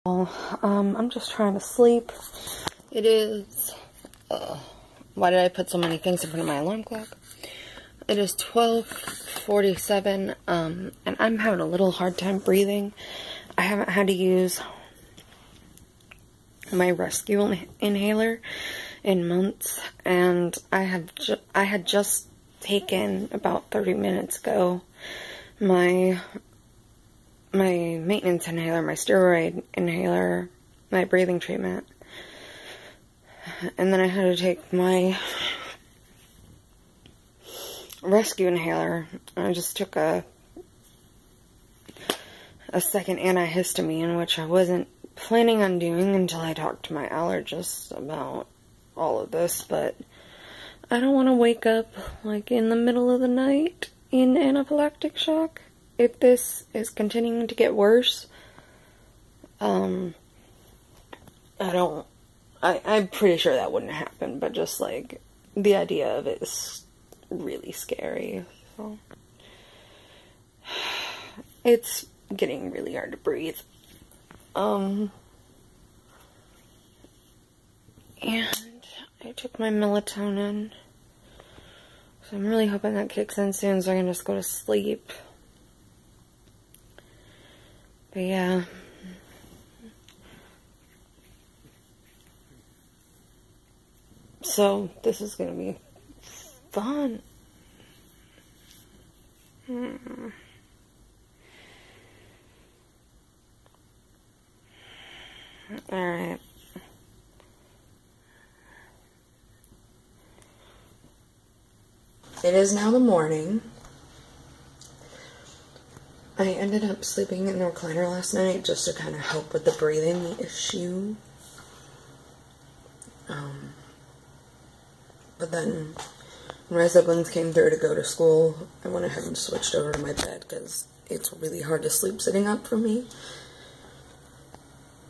I'm just trying to sleep. It is, why did I put so many things in front of my alarm clock? It is 12:47, and I'm having a little hard time breathing. I haven't had to use my rescue inhaler in months, and I had just taken about 30 minutes ago my maintenance inhaler, my steroid inhaler, my breathing treatment. And then I had to take my rescue inhaler. I just took a second antihistamine, which I wasn't planning on doing until I talked to my allergist about all of this, but I don't want to wake up like in the middle of the night in anaphylactic shock. If this is continuing to get worse, I'm pretty sure that wouldn't happen, but just like the idea of it is really scary. So it's getting really hard to breathe. And I took my melatonin, so I'm really hoping that kicks in soon so I can just go to sleep. But yeah. So this is gonna be fun. Alright. It is now the morning. I ended up sleeping in the recliner last night just to kind of help with the breathing issue. But then when my siblings came through to go to school, I went ahead and switched over to my bed because it's really hard to sleep sitting up for me.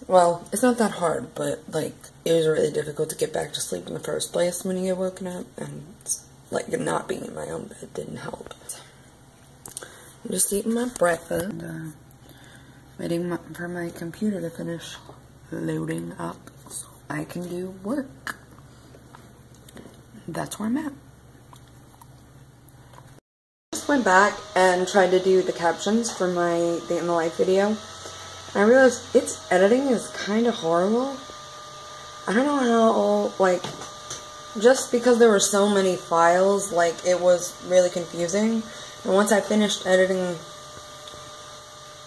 Well, it's not that hard, but like it was really difficult to get back to sleep in the first place when you get woken up, and like not being in my own bed didn't help. I'm just eating my breakfast and waiting for my computer to finish loading up so I can do work. That's where I'm at. I just went back and tried to do the captions for my Day in the Life video. And I realized its editing is kind of horrible. I don't know how, like, just because there were so many files, like, it was really confusing. And once I finished editing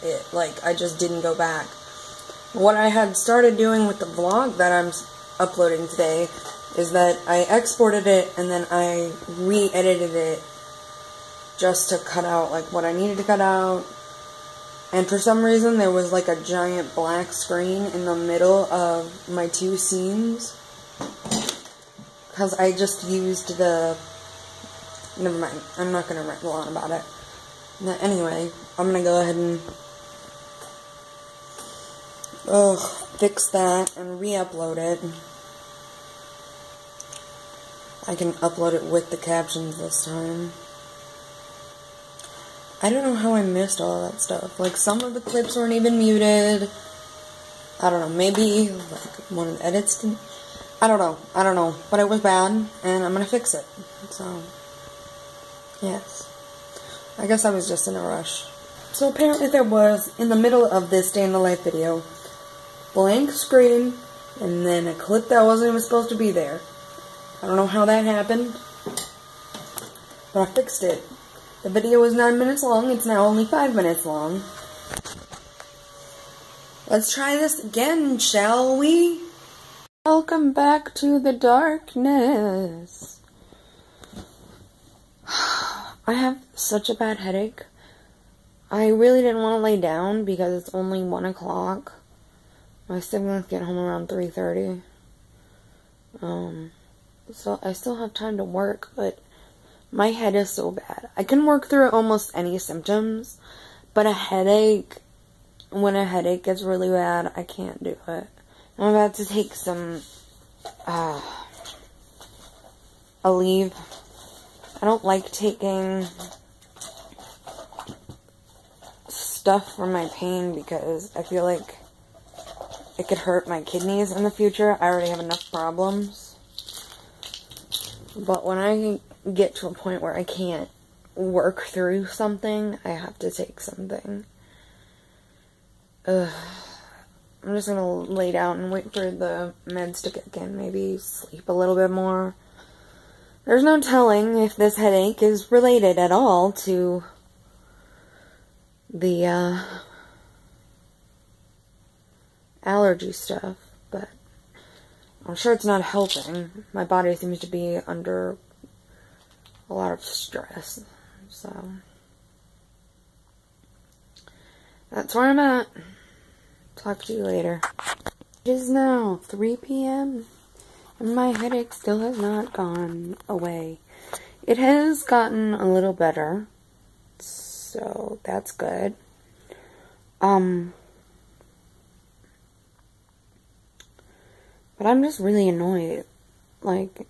it, like, I just didn't go back. What I had started doing with the vlog that I'm uploading today is that I exported it and then I re-edited it just to cut out, like, what I needed to cut out. And for some reason, there was, like, a giant black screen in the middle of my two scenes. Because I just used the... Never mind. I'm not going to ramble on about it. Anyway, I'm going to go ahead and fix that and re-upload it. I can upload it with the captions this time. I don't know how I missed all that stuff. Like, some of the clips weren't even muted. I don't know. Maybe, like, one of the edits didn't... I don't know. But it was bad, and I'm going to fix it. So... yes. I guess I was just in a rush. So apparently there was, in the middle of this Day in the Life video, blank screen, and then a clip that wasn't even supposed to be there. I don't know how that happened, but I fixed it. The video was 9 minutes long, it's now only 5 minutes long. Let's try this again, shall we? Welcome back to the darkness. I have such a bad headache. I really didn't want to lay down because it's only 1 o'clock. My siblings get home around 3:30. So I still have time to work, but my head is so bad. I can work through almost any symptoms, but a headache, when a headache gets really bad, I can't do it. I'm about to take some, a leave. I don't like taking stuff for my pain because I feel like it could hurt my kidneys in the future. I already have enough problems. But when I get to a point where I can't work through something, I have to take something. I'm just gonna lay down and wait for the meds to kick in. Maybe sleep a little bit more. There's no telling if this headache is related at all to the allergy stuff, but I'm sure it's not helping. My body seems to be under a lot of stress, so that's where I'm at. Talk to you later. It is now 3 p.m. and my headache still has not gone away. It has gotten a little better, so that's good. But I'm just really annoyed. Like,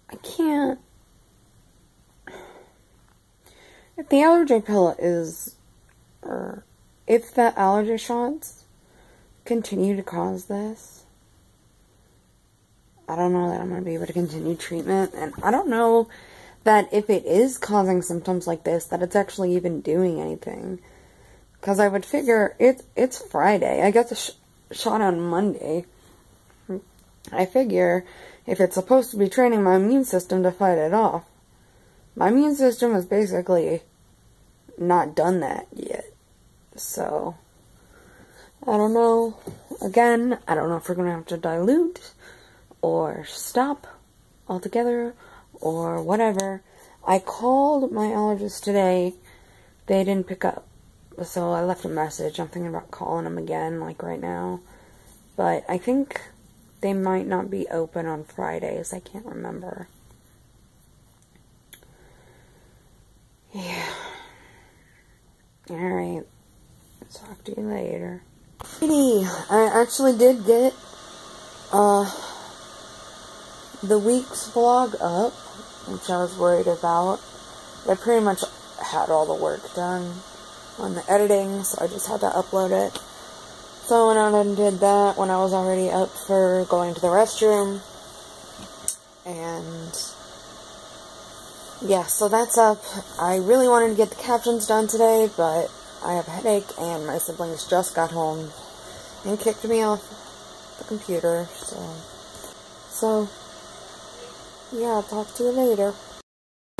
I can't... If the allergy pill is... or if the allergy shots continue to cause this, I don't know that I'm going to be able to continue treatment. And I don't know that if it is causing symptoms like this, that it's actually even doing anything. Because I would figure it's Friday. I got the shot on Monday. I figure if it's supposed to be training my immune system to fight it off, my immune system has basically not done that yet. So, I don't know. Again, I don't know if we're going to have to dilute or stop altogether or whatever. I called my allergist today. They didn't pick up. So I left a message. I'm thinking about calling them again, like right now. But I think they might not be open on Fridays. I can't remember. Yeah. Alright. Talk to you later. I actually did get the week's vlog up, which I was worried about. I pretty much had all the work done on the editing, so I just had to upload it. So I went out and did that when I was already up for going to the restroom. And yeah, so that's up. I really wanted to get the captions done today, but I have a headache and my siblings just got home and kicked me off the computer, so yeah, I'll talk to you later.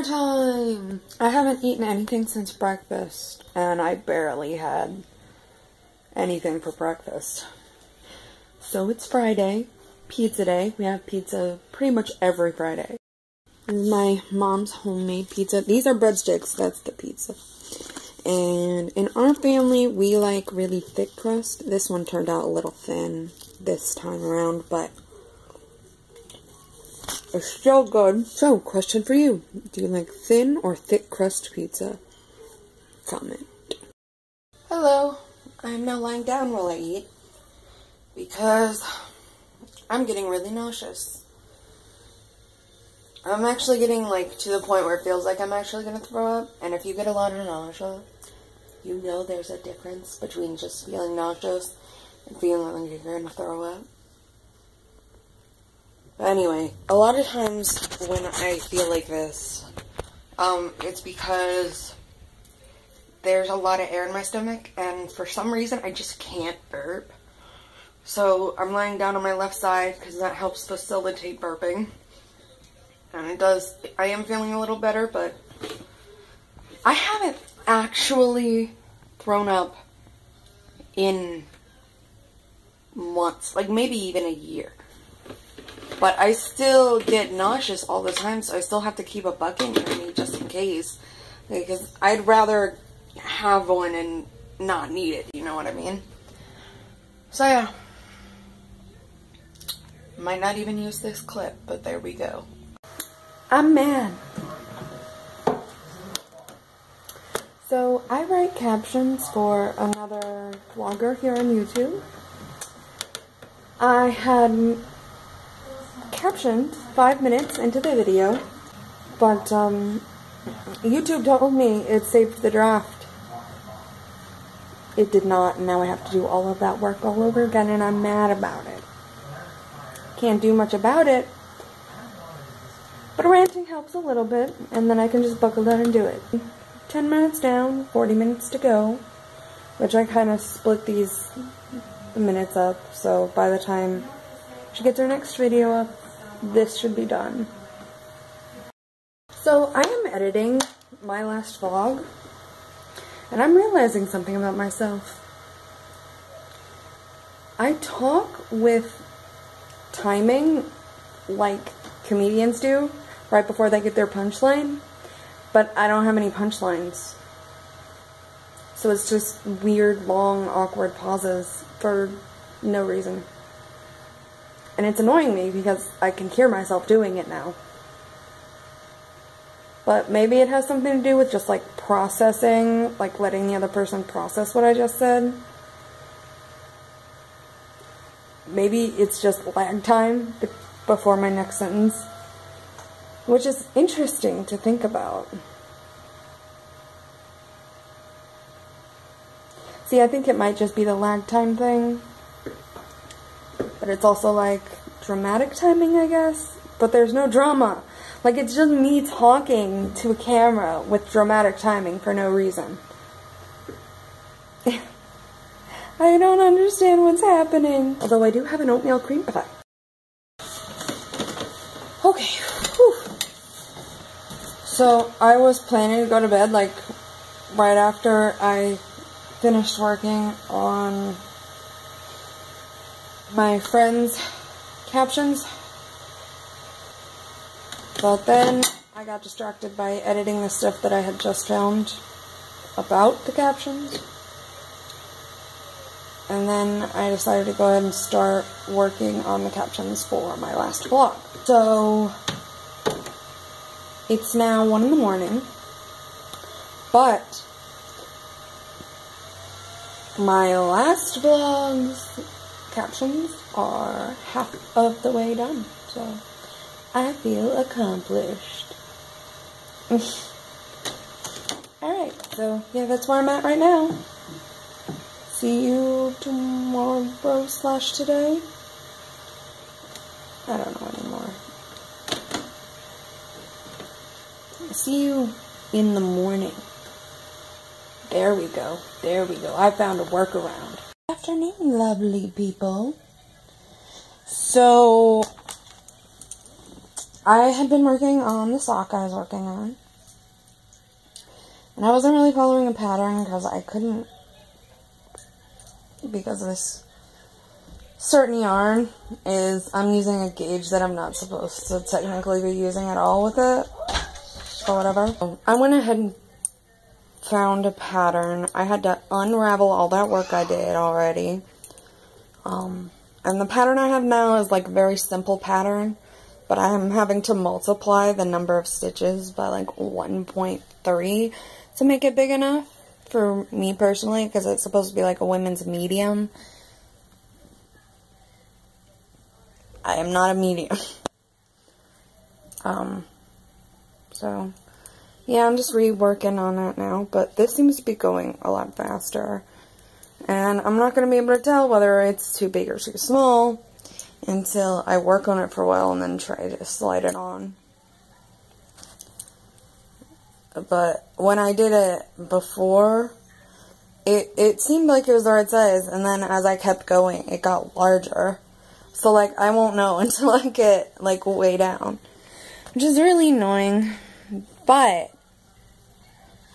Time! I haven't eaten anything since breakfast, and I barely had anything for breakfast. So it's Friday, pizza day. We have pizza pretty much every Friday. This is my mom's homemade pizza. These are breadsticks, that's the pizza. And in our family, we like really thick crust. This one turned out a little thin this time around, but it's still good. So, question for you. Do you like thin or thick crust pizza? Comment. Hello. I'm now lying down while I eat because I'm getting really nauseous. I'm actually getting, like, to the point where it feels like I'm actually going to throw up. And if you get a lot of nausea, you know there's a difference between just feeling nauseous and feeling like you're going to throw up. But anyway, a lot of times when I feel like this, it's because there's a lot of air in my stomach, and for some reason I just can't burp. So I'm lying down on my left side because that helps facilitate burping. And it does, I am feeling a little better, but I haven't actually thrown up in months, like maybe even a year. But I still get nauseous all the time, so I still have to keep a bucket near me just in case. Because I'd rather have one and not need it, you know what I mean? So yeah. Might not even use this clip, but there we go. I'm mad. So I write captions for another vlogger here on YouTube. I had captioned 5 minutes into the video, but YouTube told me it saved the draft. it did not, and now I have to do all of that work all over again, and I'm mad about it. Can't do much about it, but ranting helps a little bit, and then I can just buckle down and do it. 10 minutes down, 40 minutes to go, which I kind of split these minutes up, so by the time she gets her next video up, this should be done. So I am editing my last vlog, and I'm realizing something about myself. I talk with timing like comedians do right before they get their punchline, but I don't have any punchlines. So it's just weird, long, awkward pauses for no reason. And it's annoying me because I can hear myself doing it now. But maybe it has something to do with just like processing, like letting the other person process what I just said. Maybe it's just lag time before my next sentence, which is interesting to think about. See, I think it might just be the lag time thing, but it's also like dramatic timing, I guess, but there's no drama. Like, it's just me talking to a camera with dramatic timing for no reason. I don't understand what's happening. Although I do have an oatmeal cream pie. Okay. Whew. So I was planning to go to bed like right after I finished working on my friend's captions. But then I got distracted by editing the stuff that I had just filmed about the captions. And then I decided to go ahead and start working on the captions for my last vlog. So, it's now 1 in the morning, but my last vlog's captions are half of the way done, so I feel accomplished. Alright, so yeah, that's where I'm at right now. See you tomorrow/today? I don't know anymore. See you in the morning. There we go. There we go. I found a workaround. Good afternoon, lovely people. So, I had been working on the sock I was working on. And I wasn't really following a pattern because I couldn't, because this certain yarn I'm using a gauge that I'm not supposed to technically be using at all with it, or whatever. I went ahead and found a pattern. I had to unravel all that work I did already. And the pattern I have now is like a very simple pattern, but I'm having to multiply the number of stitches by like 1.3 to make it big enough for me personally, because it's supposed to be like a women's medium. I am not a medium. So, yeah, I'm just reworking on it now, but this seems to be going a lot faster. And I'm not going to be able to tell whether it's too big or too small until I work on it for a while and then try to slide it on. But when I did it before, it seemed like it was the right size, and then as I kept going, it got larger. So, like, I won't know until I get, like, way down. Which is really annoying. But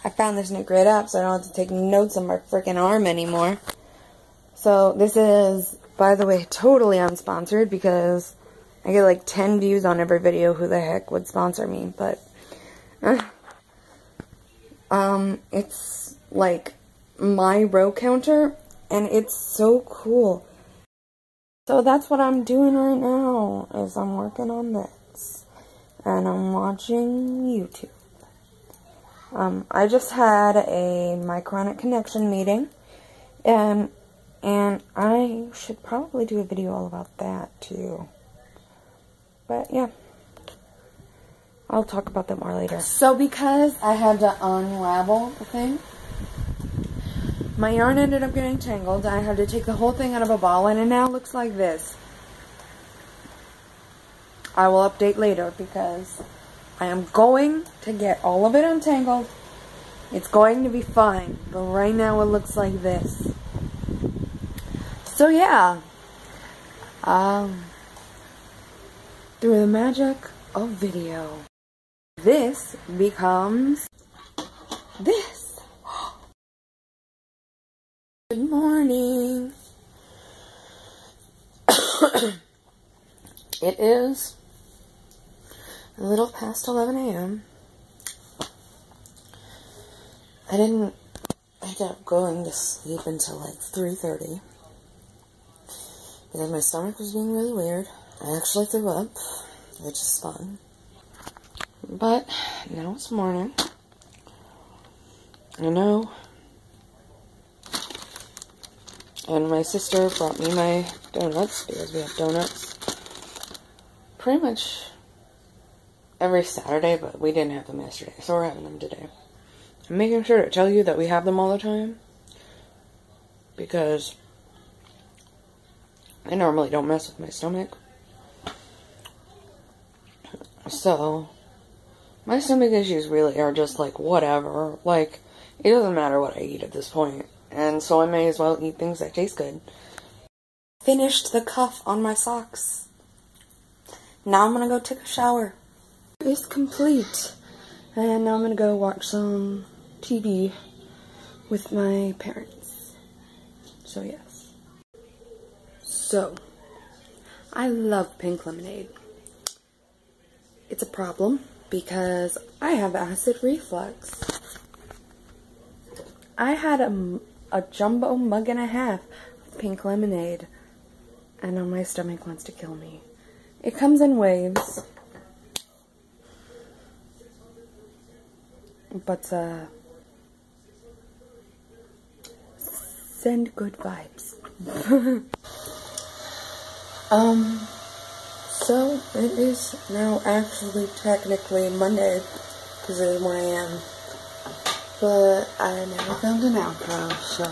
I found this new great app, so I don't have to take notes on my freaking arm anymore. So, this is, by the way, totally unsponsored, because I get, like, 10 views on every video. Who the heck would sponsor me? But, it's, like, my row counter, and it's so cool. So that's what I'm doing right now, is I'm working on this, and I'm watching YouTube. I just had a Micronic Connection meeting, and I should probably do a video all about that, too. But, yeah. I'll talk about that more later. So because I had to unravel the thing, my yarn ended up getting tangled. I had to take the whole thing out of a ball, and it now looks like this. I will update later because I am going to get all of it untangled. It's going to be fine, but right now it looks like this. So yeah, through the magic of video, this becomes this. Good morning. It is a little past 11 a.m. I didn't end up going to sleep until like 3:30 because my stomach was being really weird. I actually threw up, which is fun. But now it's morning. I know. And my sister brought me my donuts because we have donuts pretty much every Saturday, but we didn't have them yesterday, so we're having them today. I'm making sure to tell you that we have them all the time because I normally don't mess with my stomach. So, my stomach issues really are just like whatever. Like, it doesn't matter what I eat at this point. And so I may as well eat things that taste good. Finished the cuff on my socks. Now I'm gonna go take a shower. It's complete. And now I'm gonna go watch some TV with my parents. So yes. So, I love pink lemonade. It's a problem because I have acid reflux. I had a jumbo mug and a half of pink lemonade, and now my stomach wants to kill me. It comes in waves, but send good vibes. So it is now actually technically Monday because it is 1 a.m. But I never filmed an outro, so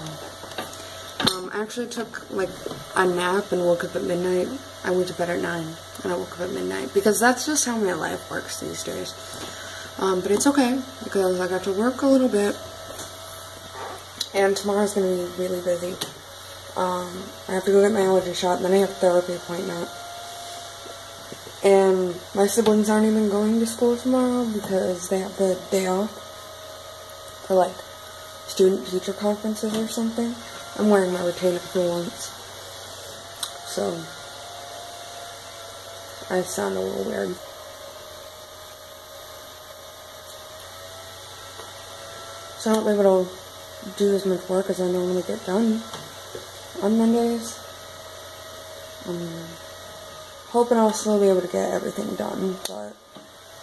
I actually took like a nap and woke up at midnight. I went to bed at 9 and I woke up at midnight because that's just how my life works these days. But it's okay because I got to work a little bit and tomorrow's gonna be really busy. I have to go get my allergy shot, and then I have a therapy appointment. And my siblings aren't even going to school tomorrow because they have the day off for like student-teacher conferences or something. I'm wearing my retainer for once. So, I sound a little weird. So I don't think it'll do as much work as I normally get done on Mondays. Hoping I'll still be able to get everything done, but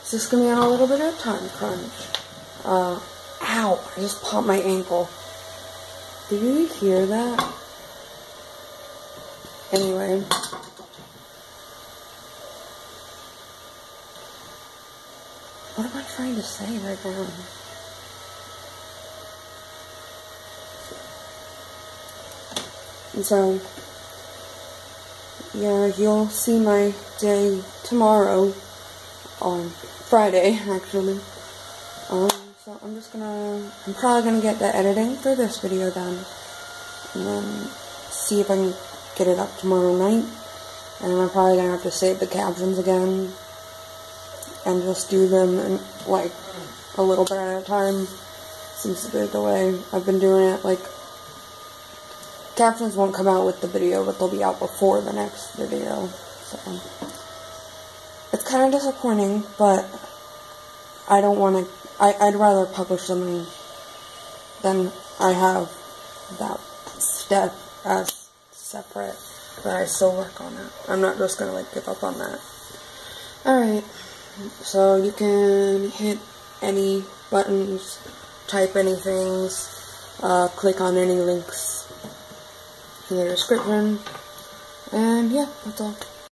it's just gonna be on a little bit of a time crunch. Ow! I just popped my ankle. Did you hear that? Anyway. What am I trying to say right now? And so, yeah, you'll see my day tomorrow, on Friday, actually. So I'm probably gonna get the editing for this video done, and then see if I can get it up tomorrow night, and I'm probably gonna have to save the captions again, and just do them in, like, a little bit at a time. Seems to be the way I've been doing it. Like, captions won't come out with the video, but they'll be out before the next video. So it's kind of disappointing, but I don't want to. I'd rather publish something than I have that step as separate. But I still work on it. I'm not just gonna like give up on that. Alright, so you can hit any buttons, type any things, click on any links in the description, and yeah, that's all.